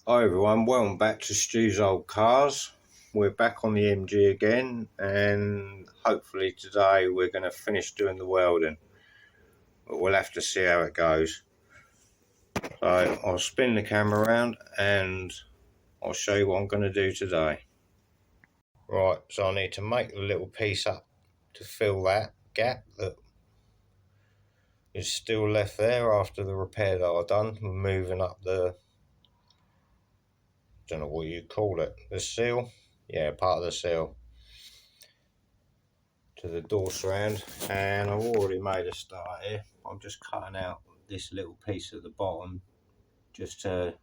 Hi everyone, welcome back to Stu's Old Cars. We're back on the MG again, and hopefully today we're going to finish doing the welding, but we'll have to see how it goes. So I'll spin the camera around and I'll show you what I'm going to do today. Right, so I need to make a little piece up to fill that gap that is still left there after the repair that I've done. We're moving up the, don't know what you call it, the seal. Yeah, part of the seal to the door surround, and I've already made a start here. I'm just cutting out this little piece at the bottom just to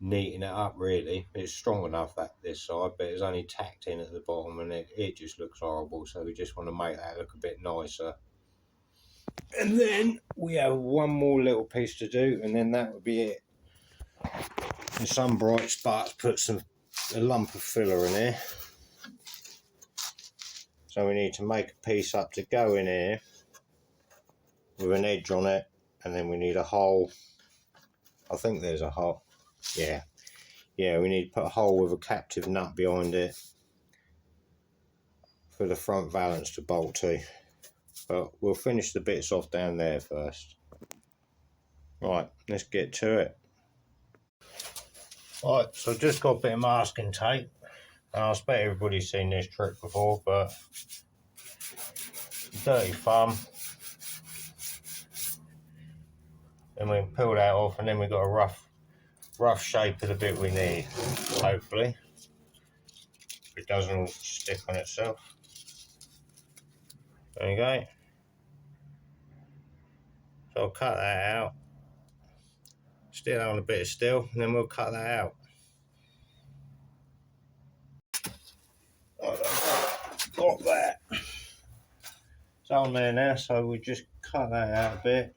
neaten it up. Really, it's strong enough at this side, but it's only tacked in at the bottom and it just looks horrible, so we just want to make that look a bit nicer. And then we have one more little piece to do, and then that would be it. In some bright spots, put a lump of filler in here. So we need to make a piece up to go in here with an edge on it, and then we need a hole. I think there's a hole. Yeah, we need to put a hole with a captive nut behind it for the front valance to bolt to. But we'll finish the bits off down there first. Right, let's get to it. Right, so I've just got a bit of masking tape. I expect everybody's seen this trick before, but dirty thumb. Then we peel that off, and then we've got a rough shape of the bit we need, hopefully. It doesn't all stick on itself. There you go. So I'll cut that out. Stick that on a bit of steel, and then we'll cut that out. Got that. It's on there now, so we just cut that out a bit.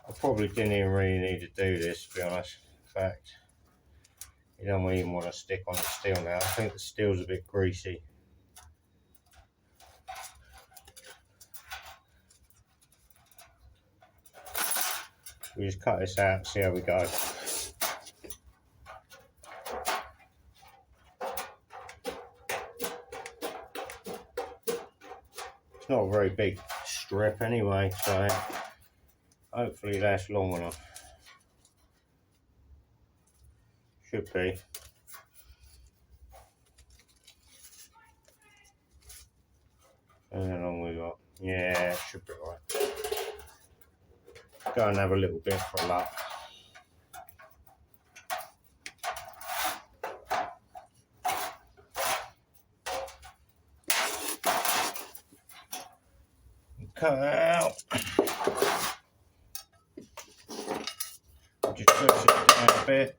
I probably didn't even really need to do this, to be honest. In fact, you don't even want to stick on the steel now. I think the steel's a bit greasy. We just cut this out and see how we go. It's not a very big strip anyway, so hopefully that's long enough. Should be. How long we got? Yeah, it should be right. Go and have a little bit for luck. Cut it out. Just push it down a bit.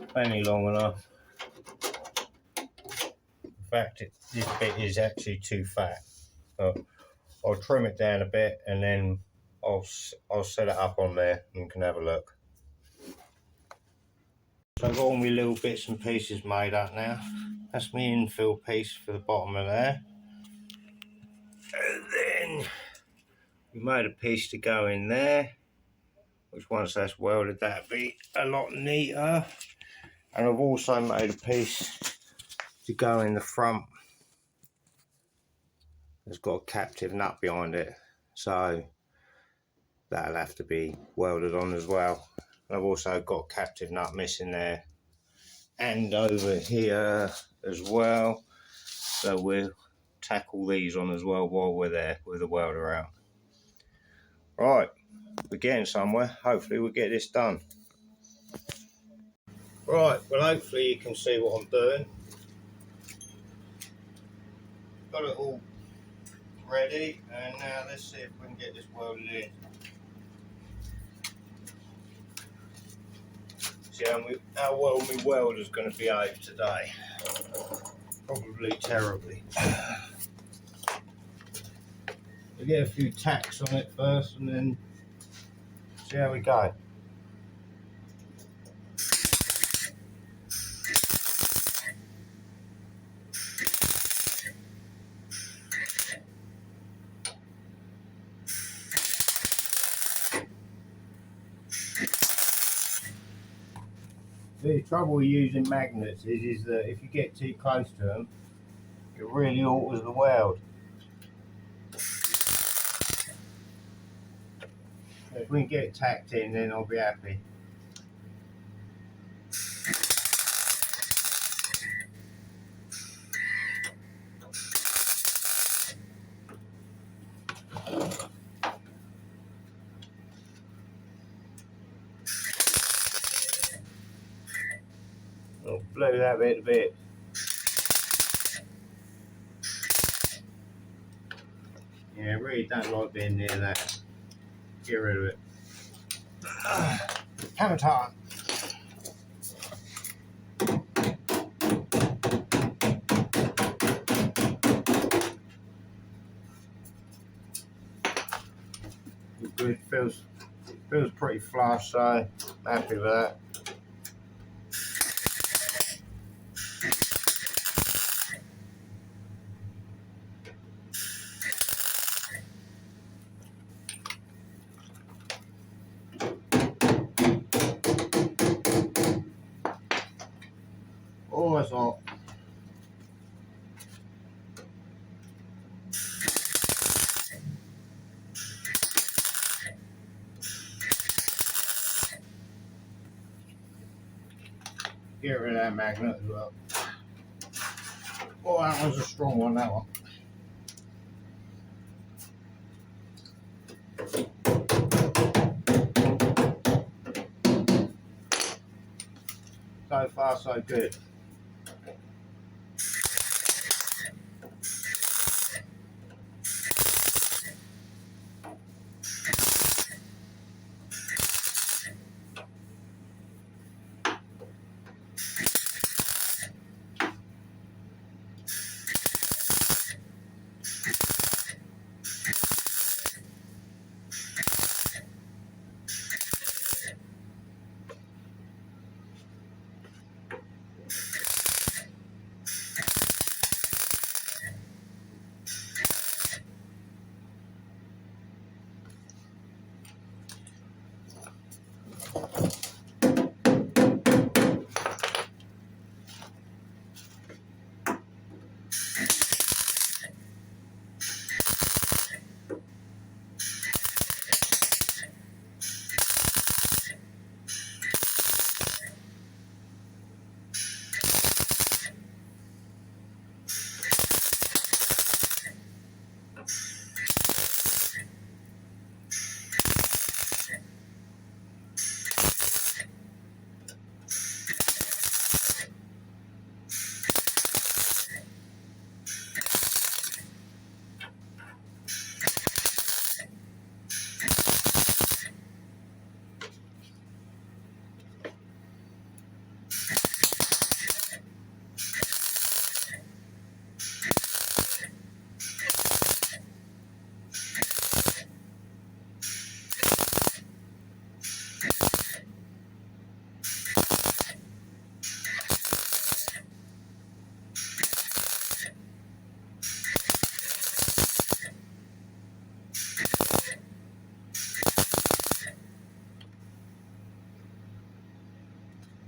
Plenty long enough. In fact, this bit is actually too fat. So I'll trim it down a bit, and then I'll set it up on there and you can have a look. So I've got all my little bits and pieces made up now. That's my infill piece for the bottom of there. And then we made a piece to go in there, which once that's welded, that'll be a lot neater. And I've also made a piece to go in the front. It's got a captive nut behind it, so that'll have to be welded on as well. And I've also got a captive nut missing there and over here as well, so we'll tackle these on as well while we're there with the welder out. Right, we're getting somewhere. Hopefully we'll get this done. Right, well, hopefully you can see what I'm doing. Got it all ready, and now let's see if we can get this welded in. See how well my welder's going to behave today. Probably terribly. We'll get a few tacks on it first, and then see how we go. The trouble with using magnets is that if you get too close to them, it really alters the weld. If we can get it tacked in, then I'll be happy. I'll blow that bit a bit. Yeah, I really don't like being near that. Get rid of it. Hammer time. Good, feels pretty flush, so happy with that. Oh, that's hot. Get rid of that magnet as well. Oh, that was a strong one, that one. So far, so good.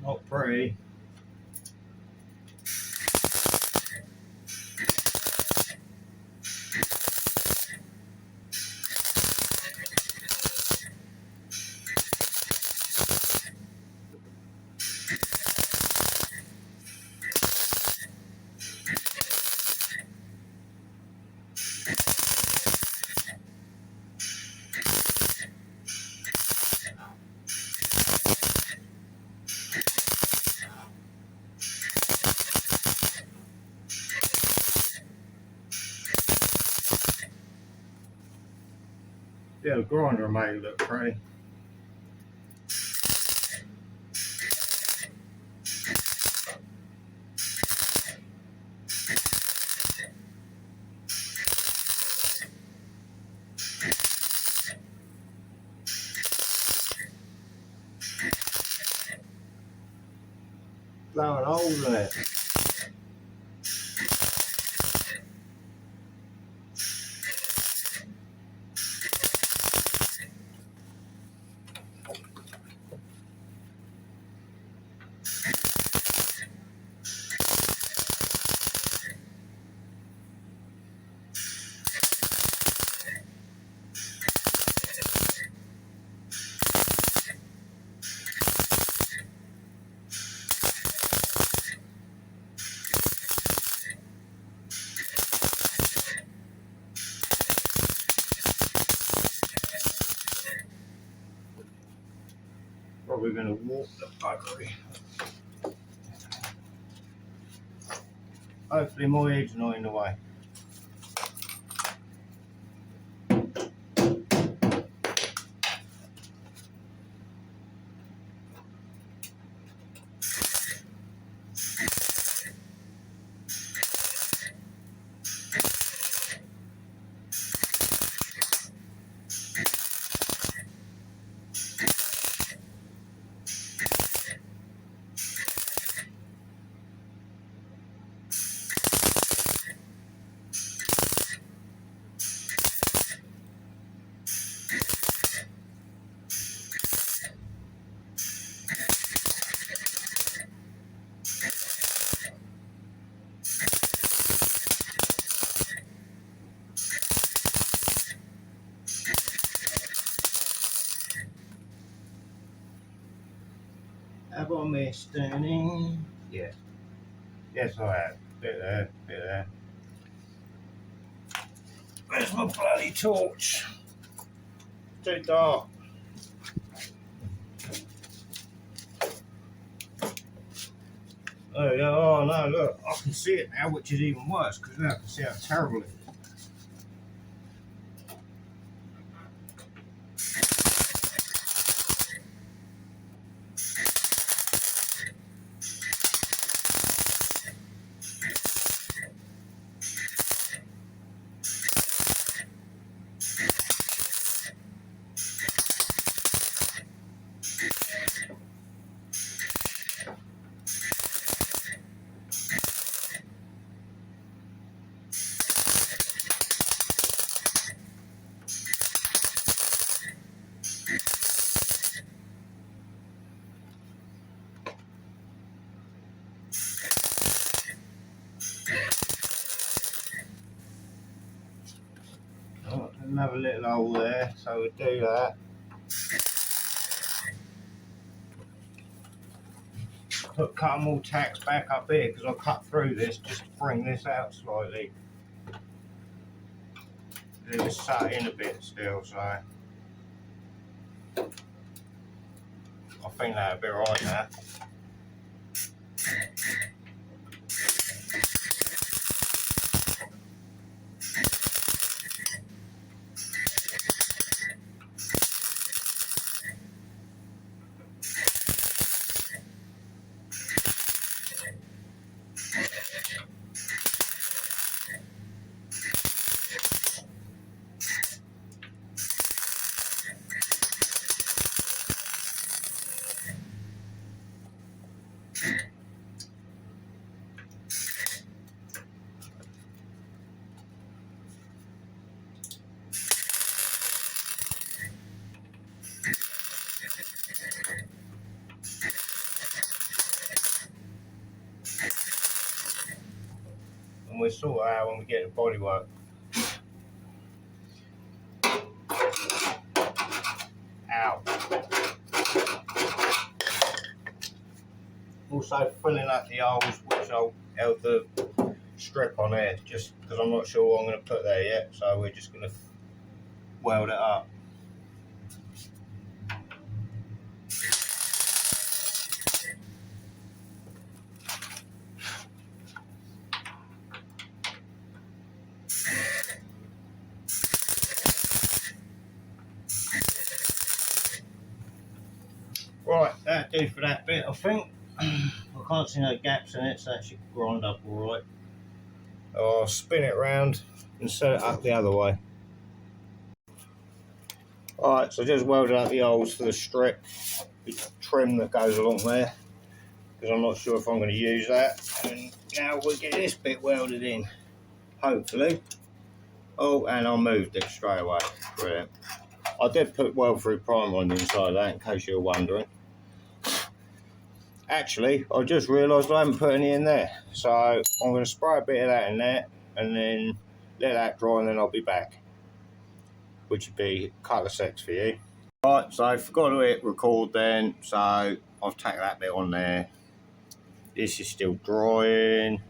Not pretty. Yeah, the grinder might look pretty. Blowing holes in it. Probably going to walk the buggery. Hopefully my head's not in the way. Have I missed any? Yeah. Yes, I have. Bit there, bit there. Where's my bloody torch? Too dark. Oh, yeah. Oh no, look, I can see it now, which is even worse because now I can see how terrible it is. Oh, another little hole there, so we'll do that. Put cut them all tacks back up here because I'll cut through this just to bring this out slightly. It was sat in a bit still, so I think that'll be right now. And we'll sort it out when we get the bodywork. Ow. Also filling up the holes which I'll held the strip on there just because I'm not sure what I'm going to put there yet, so we're just going to weld it up. Right, that'll do for that bit, I think. I can't see no gaps in it, so that should grind up alright. I'll spin it round and set it up the other way. Alright, so just welded up the holes for the strip, the trim that goes along there, because I'm not sure if I'm going to use that. And now we'll get this bit welded in, hopefully. Oh, and I moved it straight away. Brilliant. I did put weld-through primer on the inside of that, in case you're wondering. Actually, I just realised I haven't put any in there, so I'm going to spray a bit of that in there and then let that dry, and then I'll be back, which would be a couple of secs for you. Right, so I forgot to hit record then, so I've tacked that bit on there. This is still drying,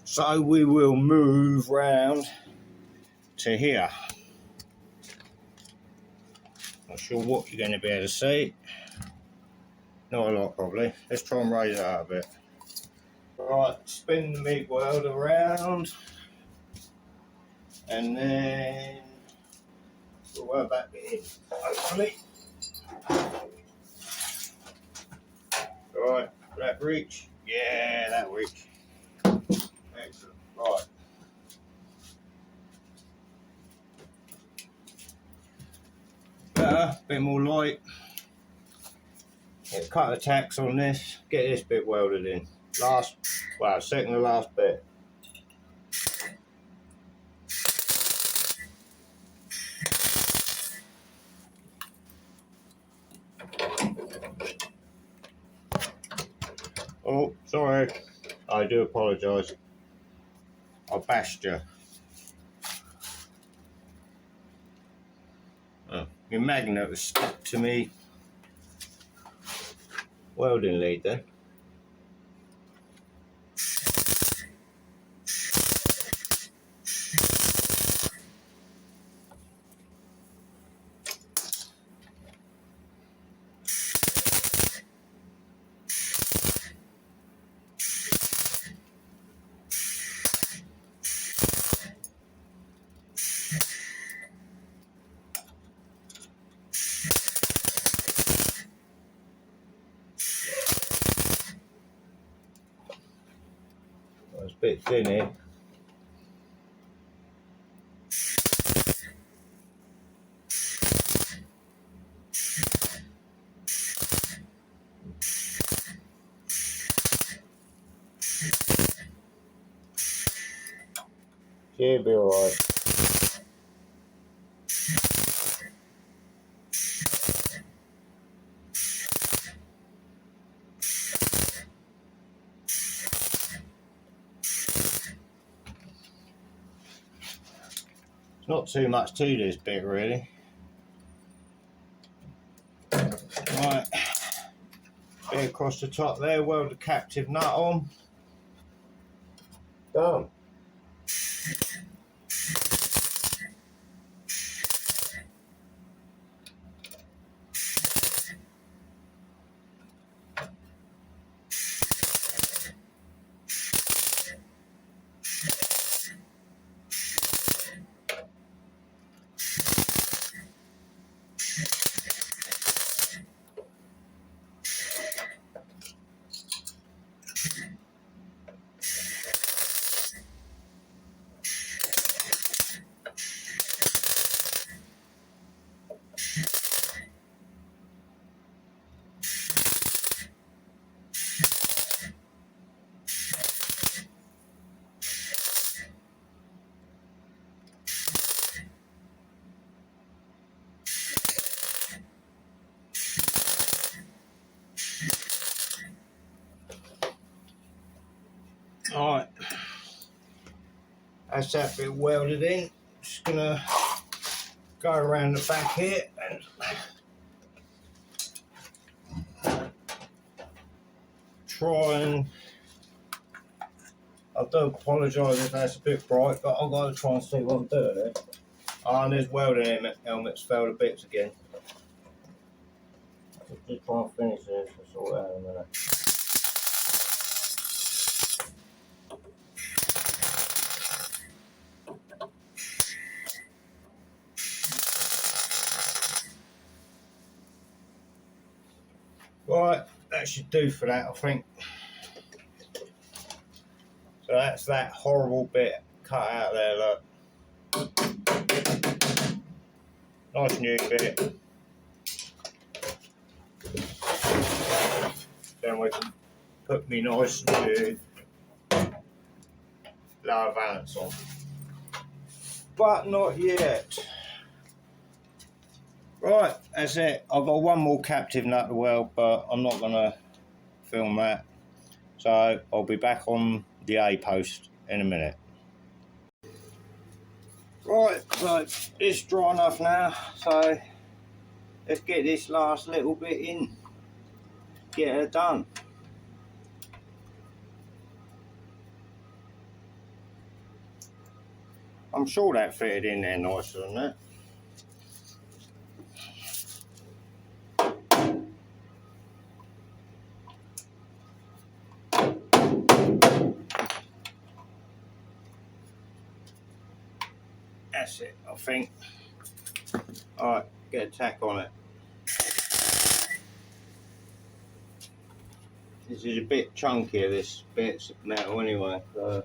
so we will move round to here. Not sure what you're going to be able to see. Not a lot, probably. Let's try and raise it out a bit. Right, spin the MIG weld around, and then we'll weld that bit in, hopefully. Right, that reach? Yeah, that reach. Excellent. Right. Better, bit more light. Get a couple of tacks on this, get this bit welded in. Second to last bit. Oh, sorry. I do apologise. I bashed you. Oh, your magnet was stuck to me welding lead then. It's a bit thin here. She'll be alright. Not too much to this bit really. Right, bit across the top there, weld the captive nut on. Done. Alright, that's that bit welded in. Just gonna go around the back here and try and, I do apologise if that's a bit bright, but I've got to try and see what I'm doing here. Oh, and there's welding helmets fell to bits again. Just try and finish this and sort it out in a minute. Right, that should do for that, I think. So that's that horrible bit cut out there, look. Nice new bit. Then we can put me nice new lower valance on. But not yet. Right, that's it. I've got one more captive nut to weld, but I'm not going to film that. So I'll be back on the A post in a minute. Right, so it's dry enough now, so let's get this last little bit in, get her done. I'm sure that fitted in there nicer than that. That's it, I think. Alright, get a tack on it. This is a bit chunkier, this bit's metal anyway, so.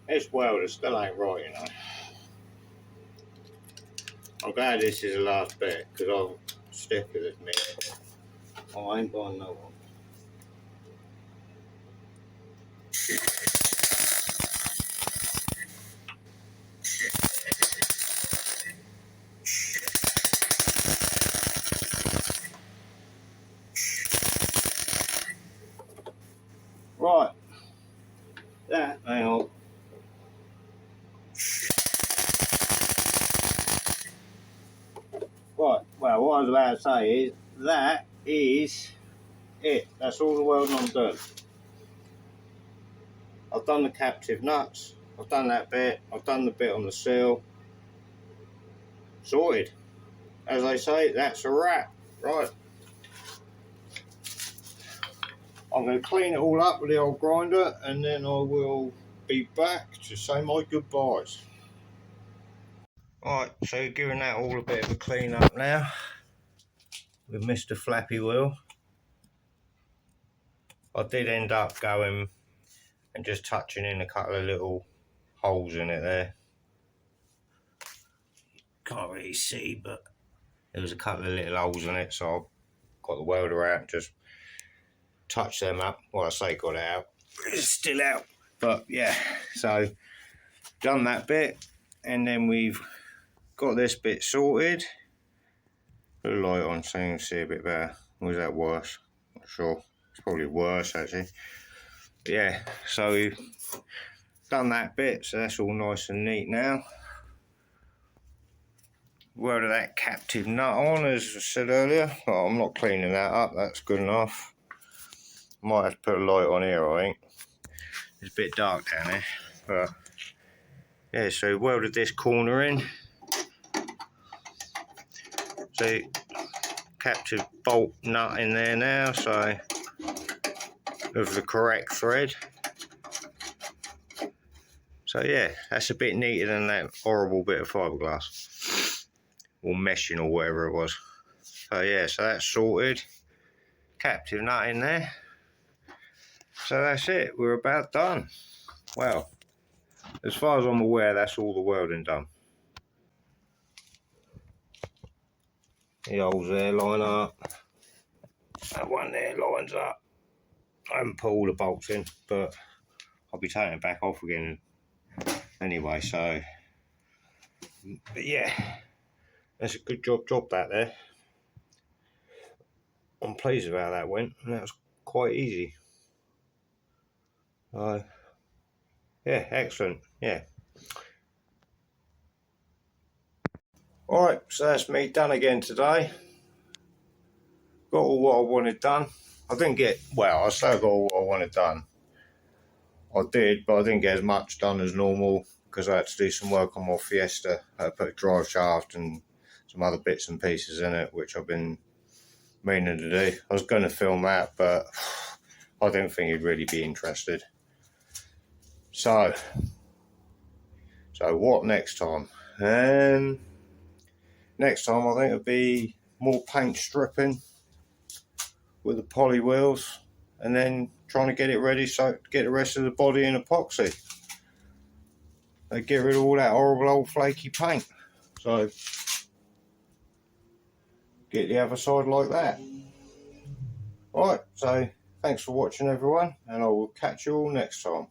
This welder still ain't right, you know. I'm glad this is the last bit, because I'll stick with this minute. I ain't buying no one. Right, that now. Right, well, what I was about to say is, that is it. That's all the welding I'm doing. I've done the captive nuts, I've done that bit, I've done the bit on the seal. Sorted. As they say, that's a wrap. Right. I'm going to clean it all up with the old grinder, and then I will be back to say my goodbyes. Right, so giving that all a bit of a clean up now with Mr. Flappy Wheel. I did end up going and just touching in a couple of little holes in it there. Can't really see, but there was a couple of little holes in it, so I got the welder out and just touched them up. Well, I say got it out, it's still out. But yeah, so done that bit, and then we've got this bit sorted. Put a light on so you can see a bit better. Or is that worse? Not sure. It's probably worse actually. But yeah, so we've done that bit, so that's all nice and neat now. Welded that captive nut on, as I said earlier. Oh, I'm not cleaning that up, that's good enough. Might have to put a light on here, I think. It's a bit dark down there, but yeah, so welded this corner in. So captured bolt nut in there now, so of the correct thread. So yeah, that's a bit neater than that horrible bit of fiberglass or meshing or whatever it was. So yeah, so that's sorted. Captive nut in there. So that's it, we're about done. Well, as far as I'm aware, that's all the welding done. The holes there line up. That one there lines up. I haven't put all the bolts in, but I'll be taking it back off again anyway, so. But yeah, that's a good job that there. I'm pleased with how that went, and that was quite easy. Yeah, excellent, yeah. Alright, so that's me done again today. Got all what I wanted done. I didn't get, well, I still got all what I wanted done. I did, but I didn't get as much done as normal because I had to do some work on my Fiesta. I put a drive shaft and some other bits and pieces in it, which I've been meaning to do. I was going to film that, but I didn't think he'd really be interested. So what next time? Next time I think it'll be more paint stripping with the poly wheels, and then trying to get it ready so get the rest of the body in epoxy. They get rid of all that horrible old flaky paint. So get the other side like that. Alright, so thanks for watching everyone, and I will catch you all next time.